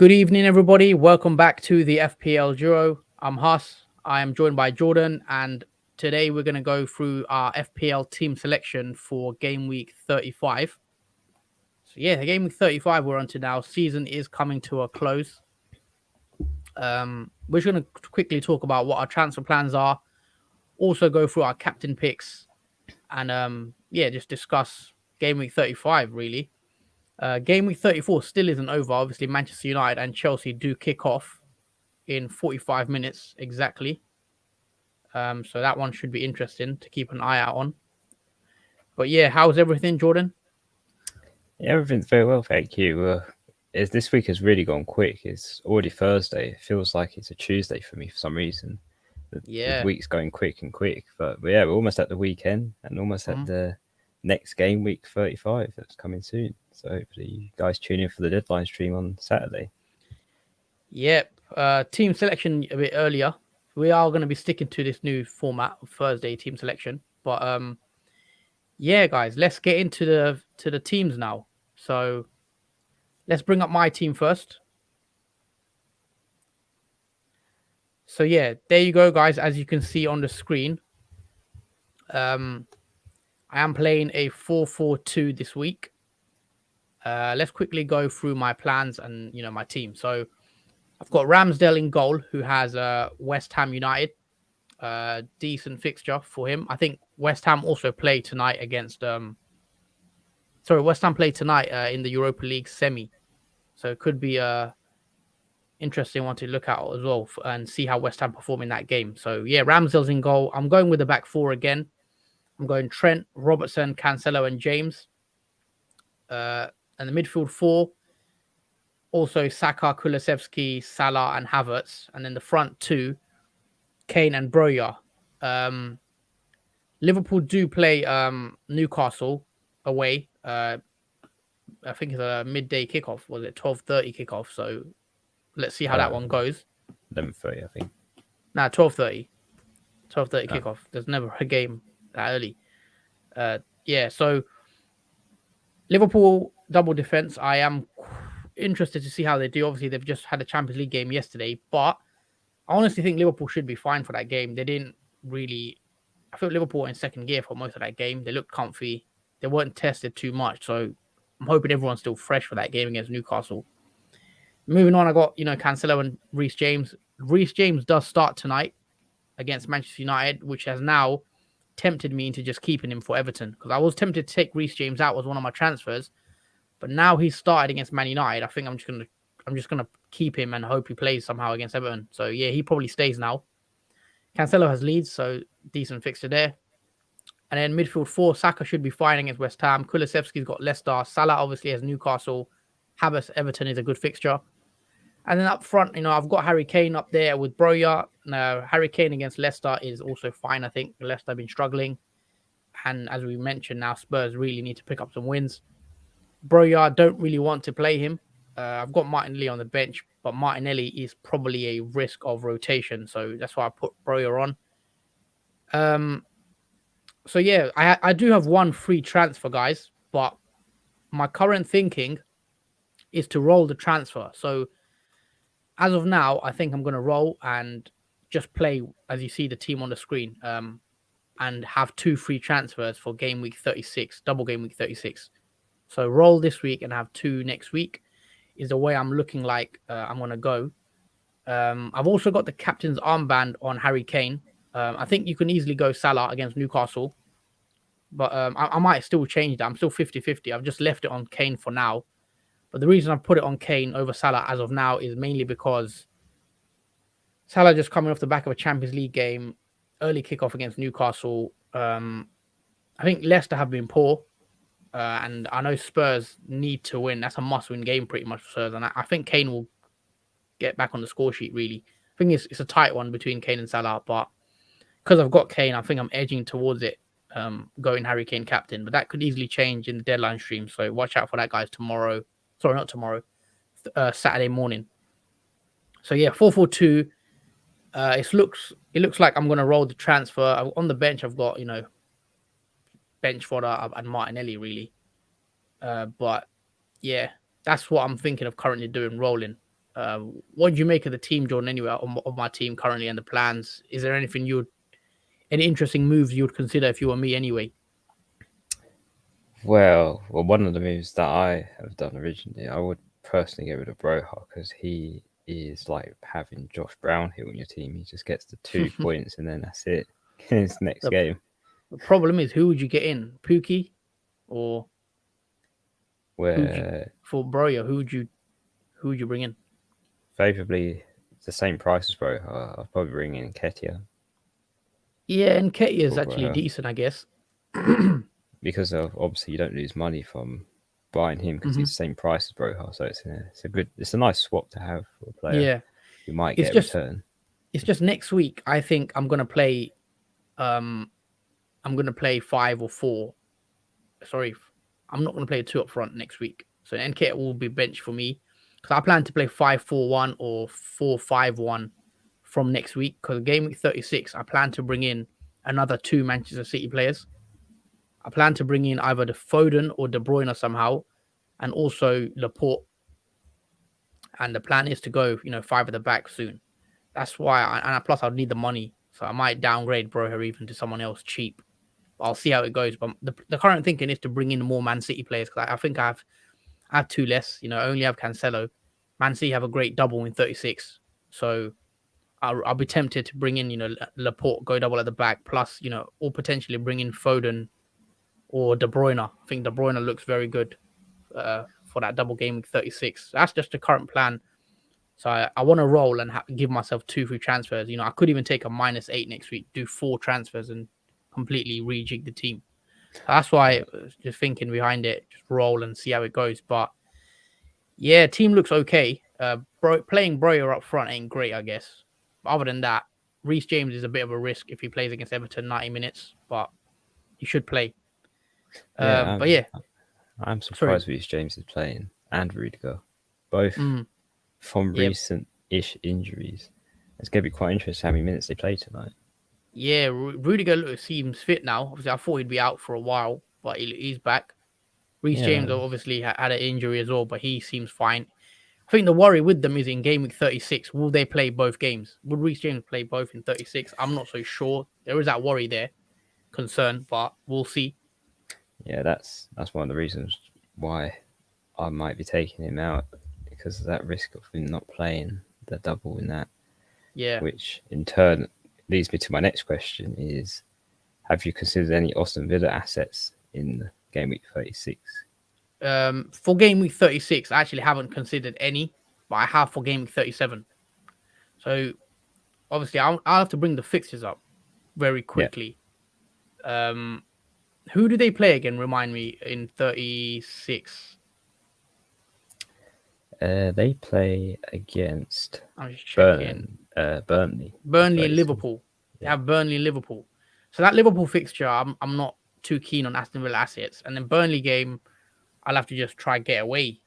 Good evening, everybody. Welcome back to the FPL Duo. I'm Huss. I am joined by Jordan, and today we're going to go through our FPL team selection for Game Week 35. So, yeah, the Game Week 35 we're on to now. Season is coming to a close. We're just going to quickly talk about what our transfer plans are, also go through our captain picks, and just discuss Game Week 35, really. Game Week 34 still isn't over. Obviously, Manchester United and Chelsea do kick off in 45 minutes exactly. So that one should be interesting to keep an eye out on. But yeah, how's everything, Jordan? Yeah, everything's very well, thank you. This week has really gone quick. It's already Thursday. It feels like it's a Tuesday for me for some reason. The week's going quick and quick. But yeah, we're almost at the weekend and almost at the next game, week 35, that's coming soon. So hopefully you guys tune in for the deadline stream on Saturday. Yep. Team selection a bit earlier. We are going to be sticking to this new format of Thursday team selection. But yeah, guys, let's get into the teams now. So let's bring up my team first. So yeah, there you go, guys. As you can see on the screen, I am playing a 4-4-2 this week. Let's quickly go through my plans and my team. So I've got Ramsdale in goal, who has West Ham United. Decent fixture for him. I think West Ham also play tonight against. West Ham play tonight in the Europa League semi, so it could be a interesting one to look at as well and see how West Ham perform in that game. So yeah, Ramsdale's in goal. I'm going with the back four again. I'm going Trent, Robertson, Cancelo, and James. And the midfield four, also Saka, Kulusevski, Salah, and Havertz. And then the front two, Kane and Broja. Liverpool do play Newcastle away. I think it's a midday kickoff. Was it 12:30 kickoff? So let's see how that one goes. 11:30, I think. Nah, 12:30. 12:30 kickoff. There's never a game that early. Yeah, so Liverpool double defense. I am interested to see how they do. Obviously, they've just had a Champions League game yesterday, but I honestly think Liverpool should be fine for that game. They didn't really. I feel Liverpool were in second gear for most of that game. They looked comfy. They weren't tested too much, so I'm hoping everyone's still fresh for that game against Newcastle. Moving on, I got Cancelo and Reece James. Reece James does start tonight against Manchester United, which has now tempted me into just keeping him for Everton, because I was tempted to take Reece James out as one of my transfers, but now he's started against Man United. I think I'm just gonna keep him and hope he plays somehow against Everton. So yeah, he probably stays now. Cancelo has Leeds, so decent fixture there. And then midfield four, Saka should be fine against West Ham. Kulusevski's got Leicester. Salah obviously has Newcastle. Havertz, Everton is a good fixture. And then up front, I've got Harry Kane up there with Broja. Harry Kane against Leicester is also fine, I think. Leicester have been struggling. And as we mentioned now, Spurs really need to pick up some wins. Broja, don't really want to play him. I've got Martinelli on the bench, but Martinelli is probably a risk of rotation. So that's why I put Broja on. So yeah, I do have one free transfer, guys, but my current thinking is to roll the transfer. So as of now, I think I'm going to roll and just play, as you see the team on the screen, and have two free transfers for game week 36, double game week 36. So roll this week and have two next week is the way I'm looking like I'm going to go. I've also got the captain's armband on Harry Kane. I think you can easily go Salah against Newcastle, but I might still change that. I'm still 50-50. I've just left it on Kane for now. But the reason I've put it on Kane over Salah as of now is mainly because Salah just coming off the back of a Champions League game, early kickoff against Newcastle. I think Leicester have been poor, and I know Spurs need to win. That's a must-win game pretty much for Spurs, and I think Kane will get back on the score sheet, really. I think it's a tight one between Kane and Salah, but because I've got Kane, I think I'm edging towards it, going Harry Kane captain. But that could easily change in the deadline stream, so watch out for that, guys, tomorrow. Sorry, not tomorrow. Saturday morning. So yeah, 4-4-2. It looks like I'm gonna roll the transfer. On the bench, I've got bench fodder and Martinelli really. But yeah, that's what I'm thinking of currently doing, rolling. What do you make of the team, Jordan? Anyway, of my team currently and the plans. Is there any interesting moves you would consider if you were me anyway? Well, one of the moves that I have done originally, I would personally get rid of Broha because he is like having Josh Brownhill in your team. He just gets the 2 points and then that's it. His next game. The problem is, who would you get in? Pookie or for Broya? Who would you bring in? Favorably, the same price as Broha. I'll probably bring in Ketia. Yeah, and Ketia is actually decent, I guess. Because of obviously you don't lose money from buying him because he's the same price as Broha, so it's a nice swap to have for a player. Yeah, you might get a return. It's just next week. I think I'm gonna play. I'm gonna play 5 or 4. Sorry, I'm not gonna play 2 up front next week. So NK will be bench for me because I plan to play 5-4-1 or 4-5-1 from next week. Because game week 36, I plan to bring in another 2 Manchester City players. I plan to bring in either the Foden or De Bruyne somehow, and also Laporte. And the plan is to go, 5 at the back soon. That's why, plus I'd need the money, so I might downgrade Broher even to someone else cheap. I'll see how it goes. But the current thinking is to bring in more Man City players because I think I have 2 less. I only have Cancelo. Man City have a great double in 36, so I'll be tempted to bring in, Laporte, go double at the back, plus, or potentially bring in Foden or De Bruyne. I think De Bruyne looks very good for that double game week 36. That's just the current plan. So I want to roll and give myself 2 free transfers. I could even take a -8 next week, do 4 transfers and completely rejig the team. So that's why just thinking behind it, just roll and see how it goes. But yeah, team looks okay. Playing Broyer up front ain't great, I guess. But other than that, Reece James is a bit of a risk if he plays against Everton 90 minutes, but he should play. But yeah, I'm surprised Reece James is playing and Rudiger, both from recent-ish injuries. It's going to be quite interesting how many minutes they play tonight. Yeah, Rudiger seems fit now. Obviously, I thought he'd be out for a while, but he's back. Reece James obviously had an injury as well, but he seems fine. I think the worry with them is in game week 36, will they play both games? Would Reece James play both in 36? I'm not so sure. There is that worry there, concern, but we'll see. Yeah, that's one of the reasons why I might be taking him out, because of that risk of him not playing the double in that. Yeah. Which in turn leads me to my next question is, have you considered any Aston Villa assets in game week 36? For game week 36, I actually haven't considered any, but I have for game week 37. So obviously I'll have to bring the fixtures up very quickly. Yeah. Who do they play again? Remind me, in 36. They play against Burnley. Burnley and Liverpool. They have Burnley and Liverpool. So that Liverpool fixture, I'm not too keen on Aston Villa assets. And then Burnley game, I'll have to just try get away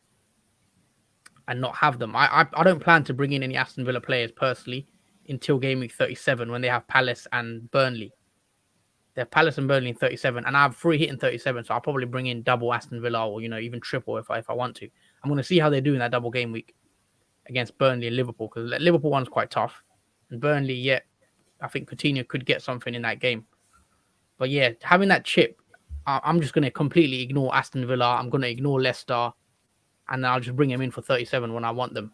and not have them. I don't plan to bring in any Aston Villa players personally until game week 37 when they have Palace and Burnley. They have Palace and Burnley in 37, and I have 3 hit in 37, so I'll probably bring in double Aston Villa or even triple if I want to. I'm going to see how they do in that double game week against Burnley and Liverpool, because Liverpool one's quite tough, and Burnley, I think Coutinho could get something in that game. But yeah, having that chip, I'm just going to completely ignore Aston Villa. I'm going to ignore Leicester, and I'll just bring them in for 37 when I want them.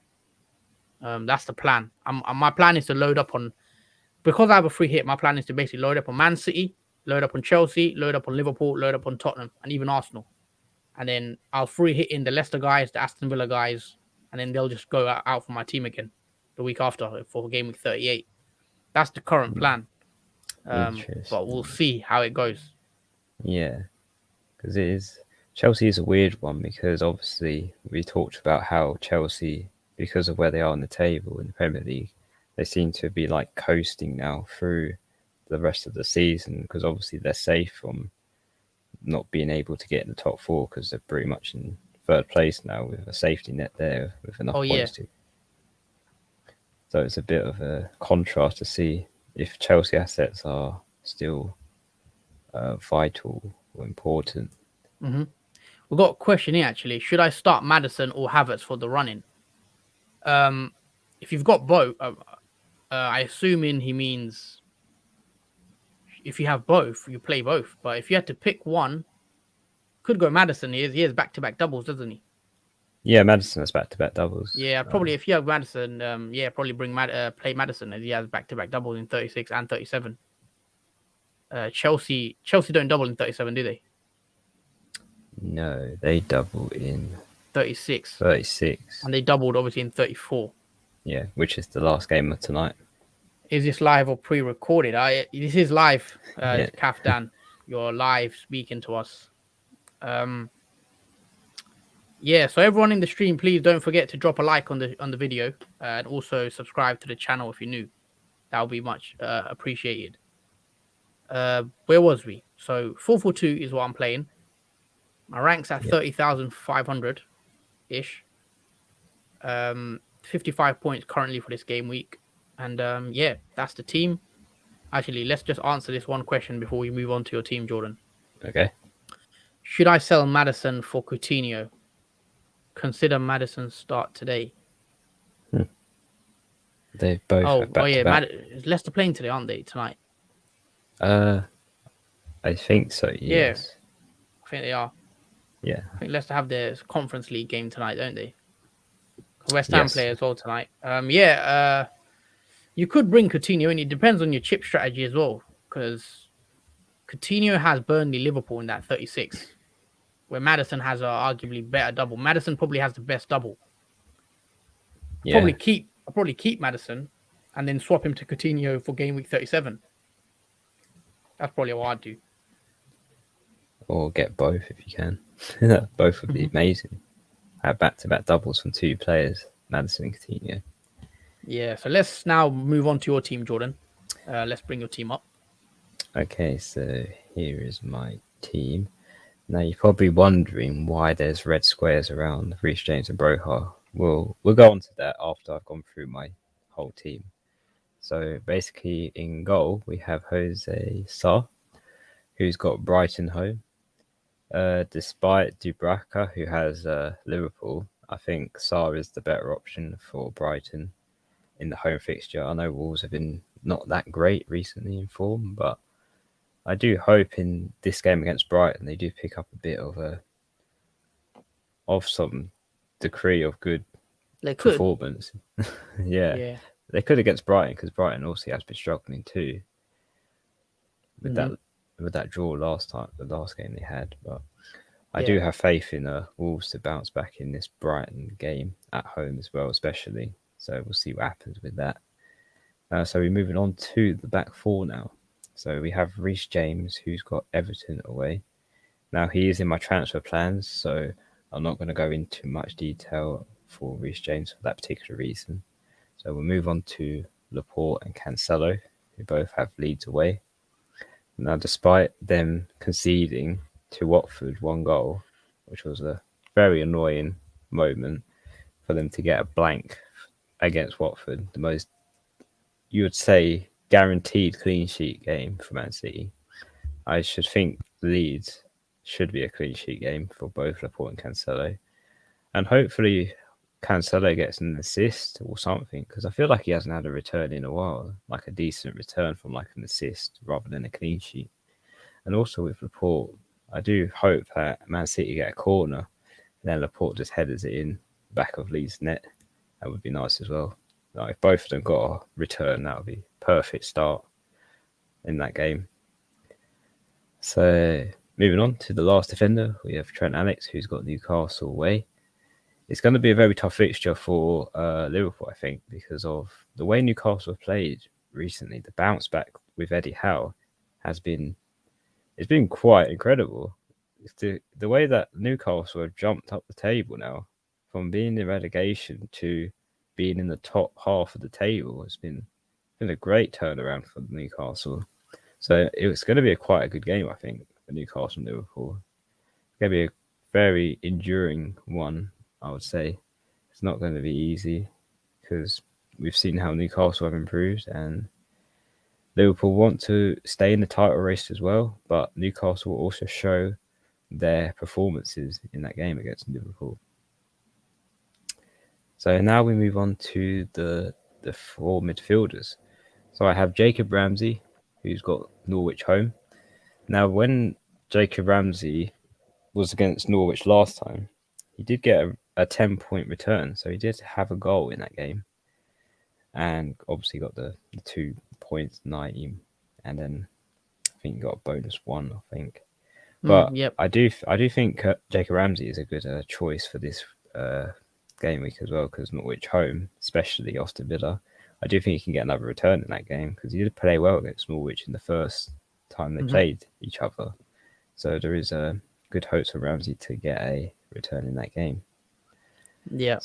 That's the plan. My plan is to load up on, because I have a free hit, my plan is to basically load up on Man City, load up on Chelsea, load up on Liverpool, load up on Tottenham, and even Arsenal. And then I'll free hit in the Leicester guys, the Aston Villa guys, and then they'll just go out for my team again the week after for game week 38. That's the current plan. But we'll see how it goes. Yeah, because Chelsea is a weird one, because obviously we talked about how Chelsea, because of where they are on the table in the Premier League, they seem to be like coasting now through the rest of the season, because obviously they're safe from not being able to get in the top 4 because they're pretty much in 3rd place now with a safety net there with enough points to. So it's a bit of a contrast to see if Chelsea assets are still vital or important. Mm-hmm. We've got a question here actually. Should I start Maddison or Havertz for the run-in? If you've got both, I assume he means if you have both, you play both. But if you had to pick one, could go Madison. He has back-to-back doubles, doesn't he? Yeah, Madison has back-to-back doubles. Yeah, probably if you have Madison, probably play Madison as he has back-to-back doubles in 36 and 37. Chelsea don't double in 37, do they? No, they double in 36. 36. And they doubled obviously in 34. Yeah, which is the last game of tonight. Is this live or pre-recorded? This is live, Kaftan. You're live speaking to us. So everyone in the stream, please don't forget to drop a like on the video and also subscribe to the channel if you're new. That would be much appreciated. Where was we? So 442 is what I'm playing. My rank's at 30,500 ish. 55 points currently for this game week, and that's the team. Actually, let's just answer this one question before we move on to your team, Jordan. Okay. Should I sell Maddison for Coutinho? Consider Maddison's start today. They both have back-to-back. Is Leicester playing today, aren't they, tonight? I think so, yes. Yeah, I think they are. Yeah. I think Leicester have their Conference League game tonight, don't they? West Ham play as well tonight. You could bring Coutinho in. It depends on your chip strategy as well, because Coutinho has Burnley, Liverpool in that 36, where Maddison has a arguably better double. Maddison probably has the best double. Yeah. I'll probably keep Maddison and then swap him to Coutinho for game week 37. That's probably what I'd do. Or get both if you can. Both would be amazing. Have back-to-back doubles from two players, Maddison and Coutinho. Yeah, so let's now move on to your team, Jordan. Let's bring your team up. Okay, so here is my team. Now you're probably wondering why there's red squares around Reece James and Broha. We'll go on to that after I've gone through my whole team. So basically in goal we have Jose Sarr, who's got Brighton home. Despite Dubravka, who has Liverpool, I think Sarr is the better option for Brighton in the home fixture. I know Wolves have been not that great recently in form, but I do hope in this game against Brighton they do pick up a bit of some degree of good performance. Yeah, they could against Brighton, because Brighton also has been struggling too with that draw the last game they had. But I do have faith in Wolves to bounce back in this Brighton game at home as well, especially. So we'll see what happens with that. So we're moving on to the back four now. So we have Reece James, who's got Everton away. Now he is in my transfer plans, so I'm not going to go into much detail for Reece James for that particular reason. So we'll move on to Laporte and Cancelo, who both have Leeds away. Now, despite them conceding to Watford 1 goal, which was a very annoying moment for them to get a blank against Watford, the most, you would say, guaranteed clean sheet game for Man City, I should think Leeds should be a clean sheet game for both Laporte and Cancelo. And hopefully Cancelo gets an assist or something, because I feel like he hasn't had a return in a while, like a decent return from like an assist rather than a clean sheet. And also with Laporte, I do hope that Man City get a corner and then Laporte just headers it in back of Leeds' net. That would be nice as well. Like if both of them got a return, that would be a perfect start in that game. So moving on to the last defender, we have Trent Alex, who's got Newcastle away. It's going to be a very tough fixture for Liverpool, I think, because of the way Newcastle have played recently. The bounce back with Eddie Howe has been quite incredible. The way that Newcastle have jumped up the table now, from being in relegation to being in the top half of the table, has been a great turnaround for Newcastle. So it's going to be quite a good game, I think, for Newcastle and Liverpool. It's going to be a very enduring one, I would say. It's not going to be easy because we've seen how Newcastle have improved, and Liverpool want to stay in the title race as well, but Newcastle will also show their performances in that game against Liverpool. So now we move on to the 4 midfielders. So I have Jacob Ramsey, who's got Norwich home. Now, when Jacob Ramsey was against Norwich last time, he did get a 10-point return. So he did have a goal in that game. And obviously got the 2 points, 90. And then I think he got a bonus 1, I think. But yep. I do think Jacob Ramsey is a good choice for this game week as well, because Norwich home, especially after Villa, I do think he can get another return in that game because he did play well against Norwich in the first time they played each other. So there is a good hopes for Ramsey to get a return in that game. Yeah.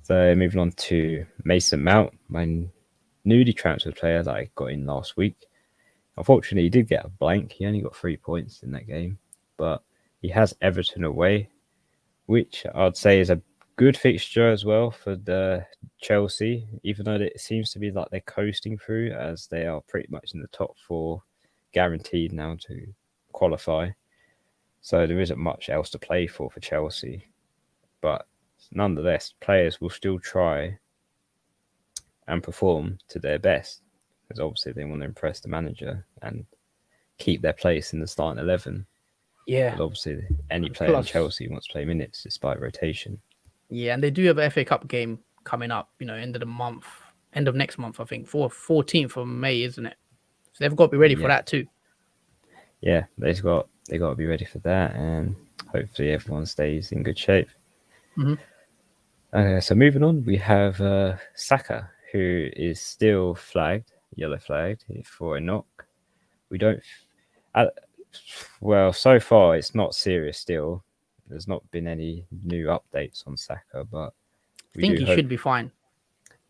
So moving on to Mason Mount, my newly transferred player that I got in last week. Unfortunately, he did get a blank. He only got 3 points in that game, but he has Everton away, which I'd say is a good fixture as well for the Chelsea, even though it seems to be like they're coasting through, as they are pretty much in the top 4, guaranteed now to qualify. So there isn't much else to play for Chelsea, but nonetheless, players will still try and perform to their best, because obviously they want to impress the manager and keep their place in the starting 11. Yeah. But obviously, any player in Chelsea wants to play minutes despite rotation. Yeah, and they do have an FA Cup game coming up, end of the month, end of next month, I think, 14th of May, isn't it? So they've got to be ready for that too. Yeah, they got to be ready for that, and hopefully everyone stays in good shape. So moving on, we have Saka, who is still yellow flagged for a knock. We don't. Well, so far it's not serious still. There's not been any new updates on Saka, but I think he should be fine.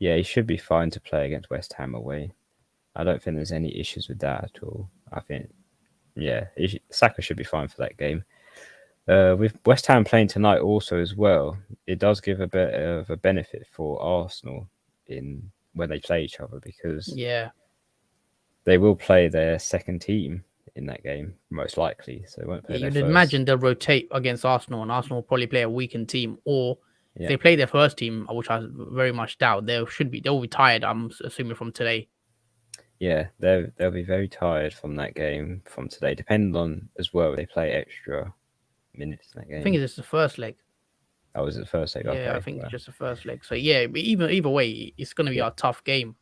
Yeah, he should be fine to play against West Ham away. I don't think there's any issues with that at all. I think, Saka should be fine for that game. With West Ham playing tonight also as well, it does give a bit of a benefit for Arsenal in when they play each other, because they will play their second team in that game, most likely. So they won't play their you'd first. imagine they'll rotate against Arsenal, and Arsenal will probably play a weakened team, or if they play their first team, which I very much doubt, they'll be tired, I'm assuming, from today. Yeah, they'll be very tired from that game from today, depending on as well if they play extra minutes in that game. I think it's just the first leg. Oh, was it the first leg? Yeah, okay, I think it's just the first leg. So yeah, either way, it's going to be a tough game.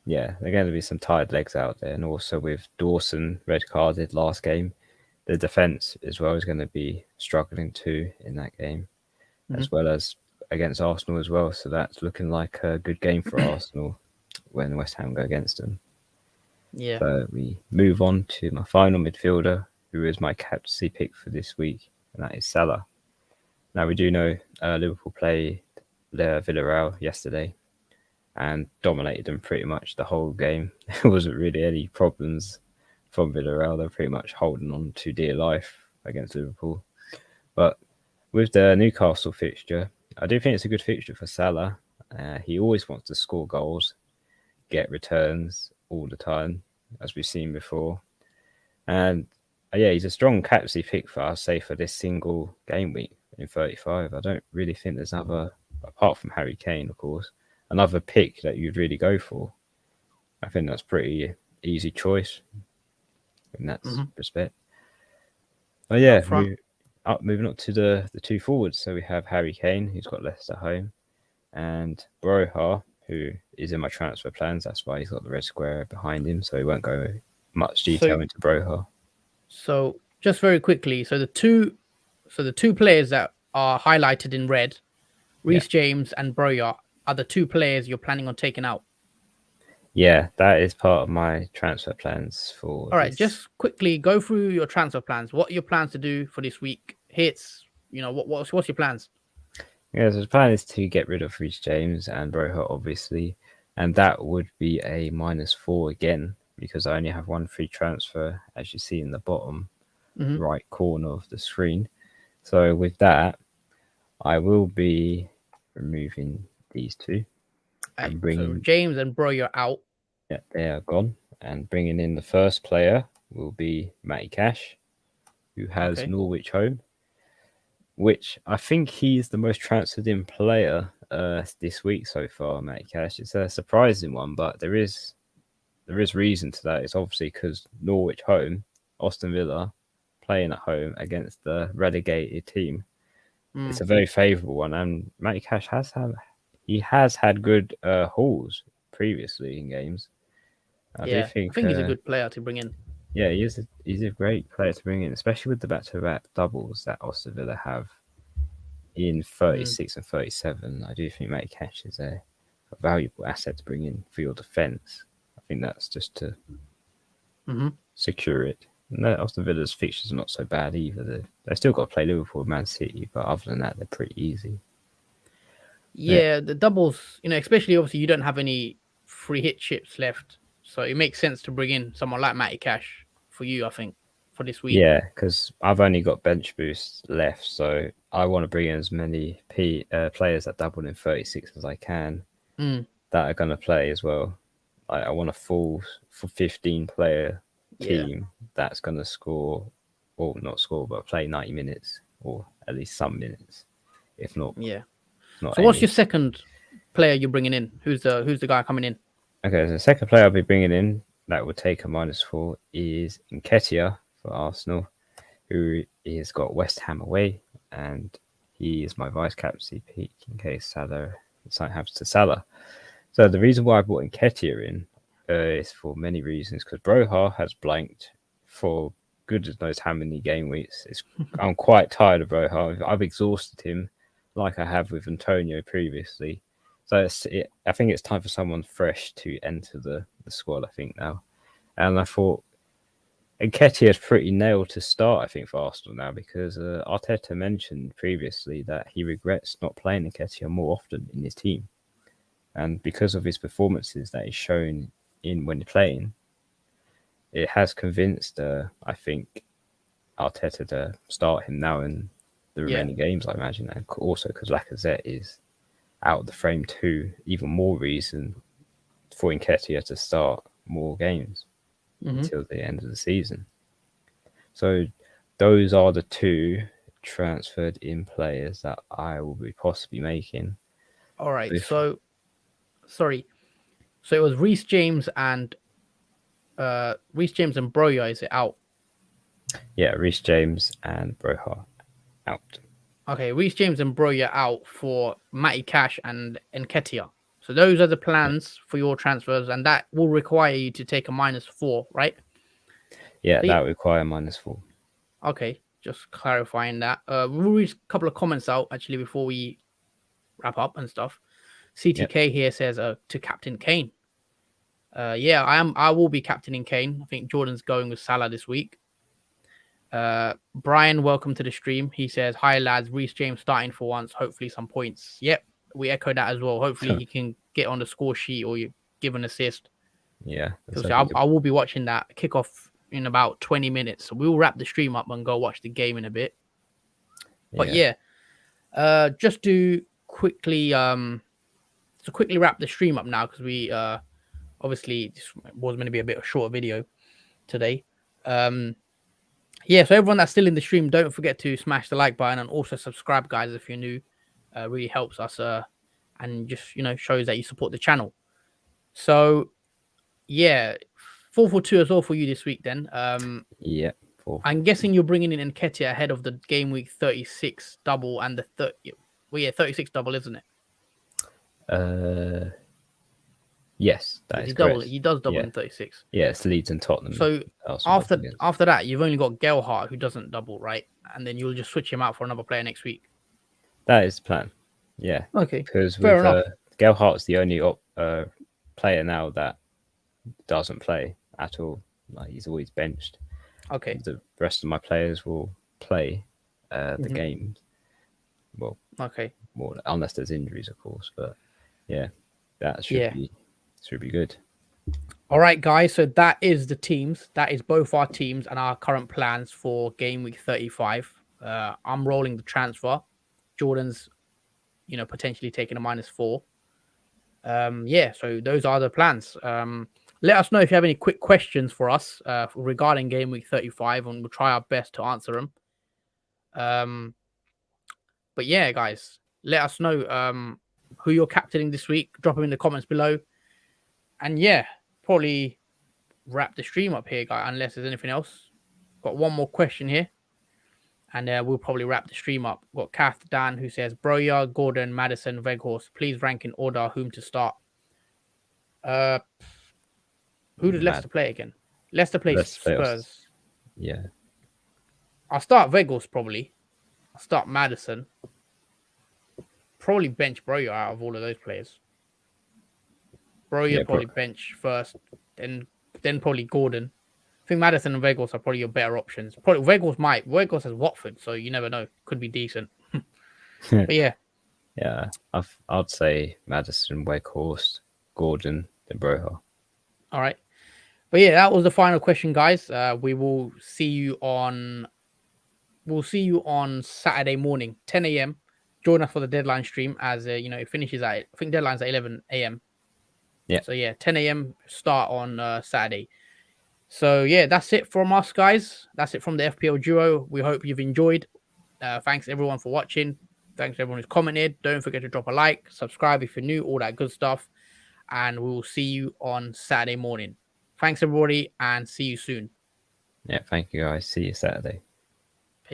Yeah, there are going to be some tired legs out there, and also with Dawson red carded last game, the defense as well is going to be struggling too in that game, as well as against Arsenal as well. So that's looking like a good game for Arsenal when West Ham go against them. Yeah. So we move on to my final midfielder, who is my captaincy pick for this week, and that is Salah. Now we do know Liverpool played Villarreal yesterday and dominated them pretty much the whole game. There wasn't really any problems from Villarreal. They're pretty much holding on to dear life against Liverpool. But with the Newcastle fixture, I do think it's a good fixture for Salah. He always wants to score goals, get returns all the time, as we've seen before. And he's a strong captaincy pick for, I'll say, for this single game week in 35. I don't really think there's another, apart from Harry Kane, of course, another pick that you'd really go for. I think that's pretty easy choice in that respect. Oh yeah, moving up to the 2 forwards. So we have Harry Kane, who's got Leicester home, and Broha, who is in my transfer plans. That's why he's got the red square behind him, so he won't go much detail into Broha. So just very quickly, so the two players that are highlighted in red, Reece James and Broya, are the 2 players you're planning on taking out. Yeah, that is part of my transfer plans for. All right, just quickly go through your transfer plans. What are your plans to do for this week? Hits, what's your plans? Yeah, so the plan is to get rid of Reece James and Broha, obviously, and that would be a -4 again, because I only have 1 free transfer, as you see in the bottom right corner of the screen. So with that, I will be removing these 2 and bringing so James and Broya out. Yeah, they are gone, and bringing in the first player will be Matty Cash, who has Norwich home. which I think he's the most transferred in player this week so far, Matty Cash. It's a surprising one, but there is reason to that. It's obviously because Norwich home, Aston Villa playing at home against the relegated team. It's a very favourable one, and Matty Cash has had good hauls previously in games. I think he's a good player to bring in. Yeah, he's a great player to bring in, especially with the back-to-back doubles that Aston Villa have in 36 and 37. I do think Matty Cash is a valuable asset to bring in for your defence. I think that's just to secure it. And Aston Villa's fixtures are not so bad either. They've still got to play Liverpool and Man City, but other than that, they're pretty easy. Yeah, the doubles, especially obviously you don't have any free hit chips left. So it makes sense to bring in someone like Matty Cash for you, I think, for this week. Yeah, because I've only got bench boosts left, so I want to bring in as many players that doubled in 36 as I can that are going to play as well. I want a full 15 player team that's going to score, or not score, but play 90 minutes or at least some minutes, if not. Yeah. Not so, what's your second player you're bringing in? Who's the guy coming in? Okay, so the second player I'll be bringing in that will take a -4 is Nketiah for Arsenal, who has got West Ham away, and he is my vice captaincy pick in case something happens to Salah. So the reason why I brought Nketiah in is for many reasons, because Broha has blanked for goodness knows how many game weeks. I'm quite tired of Broha. I've exhausted him like I have with Antonio previously. So I think it's time for someone fresh to enter the squad, I think, now. And I thought Nketiah is pretty nailed to start, I think, for Arsenal now, because Arteta mentioned previously that he regrets not playing Nketiah more often in his team. And because of his performances that he's shown when playing, it has convinced, I think, Arteta to start him now in the remaining games, I imagine. And also because Lacazette is out of the frame too, even more reason for Nketiah to start more games until the end of the season. So those are the two transferred in players that I will be possibly making. All right. So it was Reece James and Broja, is it out? Yeah, Reece James and Broja out. Okay, Reece James and Broja out for Matty Cash and Nketiah. So those are the plans for your transfers, and that will require you to take a -4, right? Yeah, that would require -4. Okay, just clarifying that. We'll read a couple of comments out actually before we wrap up and stuff. CTK here says to Captain Kane. I will be captaining Kane. I think Jordan's going with Salah this week. Brian, welcome to the stream. He says, hi lads, Reece James starting for once, hopefully some points. Yep, we echo that as well. Hopefully he can get on the score sheet or you give an assist. Yeah, I will be watching that kickoff in about 20 minutes, so we'll wrap the stream up and go watch the game in a bit. But just to quickly wrap the stream up now, because we obviously this was going to be a bit of a shorter video today. So everyone that's still in the stream, don't forget to smash the like button and also subscribe, guys, if you're new. Really helps us and just shows that you support the channel. So 4-4-2 as well for you this week then. I'm guessing you're bringing in Nketiah ahead of the game week 36 double and the 36 double, isn't it? Yes, that is correct. He does double in 36. Yeah, it's Leeds and Tottenham. So after that, you've only got Gelhardt, who doesn't double, right? And then you'll just switch him out for another player next week. That is the plan. Yeah. Okay. Because Gelhardt's the only player now that doesn't play at all. Like, he's always benched. Okay. The rest of my players will play the games. Well, okay. More, unless there's injuries, of course. But yeah, that should be good. All right, guys. So that is the teams. That is both our teams and our current plans for game week 35. I'm rolling the transfer. Jordan's, potentially taking a -4. So those are the plans. Let us know if you have any quick questions for us regarding game week 35, and we'll try our best to answer them. But yeah, guys, let us know who you're captaining this week. Drop them in the comments below. And yeah, probably wrap the stream up here, guys, unless there's anything else. Got one more question here. And we'll probably wrap the stream up. Got Kath Dan who says, Broya, Gordon, Madison, Veghorst, please rank in order whom to start. Who did Leicester play again? Leicester plays Spurs. Yeah. I'll start Veghorst probably. I'll start Madison. Probably bench Broya out of all of those players. Broya probably bench first, then probably Gordon. I think Madison and Veghorst are probably your better options. Probably Veghorst has Watford, so you never know. Could be decent. But yeah. Yeah, I'd say Madison, Weghorst, Gordon, then Broha. All right. But yeah, that was the final question, guys. We will see you on Saturday morning, 10 a.m. Join us for the deadline stream as it finishes at, I think deadline's at 11 a.m. Yeah. So yeah, 10 a.m. start on Saturday. So yeah, that's it from us, guys. That's it from the FPL Duo. We hope you've enjoyed. Thanks everyone for watching. Thanks everyone who's commented. Don't forget to drop a like, subscribe if you're new, all that good stuff. And we will see you on Saturday morning. Thanks everybody, and see you soon. Yeah, thank you guys. See you Saturday.